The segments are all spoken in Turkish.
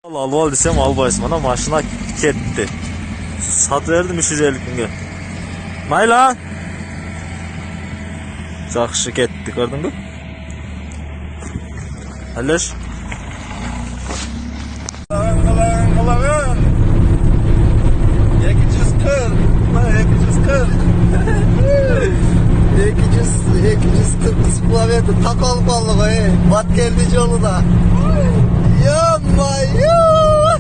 Al desem albaysın bana maşına ketdi. Sat verdim 350 günge. Mayla. Жақшы ketdi, gördün mü? Halleş. Kalan. 240. 240 kilometre tak olup aldık ey. Bat geldi yoluna. Yamma yoo.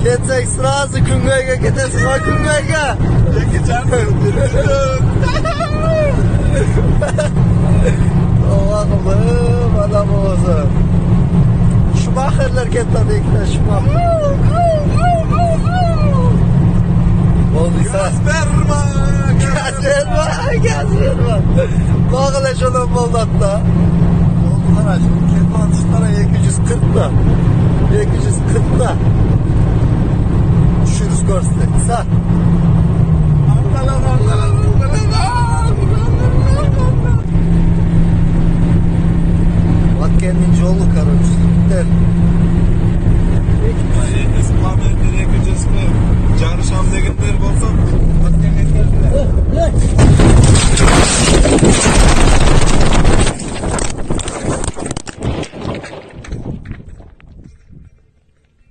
Ketsek sırası Küngöy'e ketesin o Küngöy'e. Allah'ım adam olsun. Şumacherler kettadi ikna Şumacher. Olduysa. Gaz verme. Bağla şunun boldatta. Oldular şimdi kendi atışlara 240 da. 240 da. Düşürüz görstek. Sağ.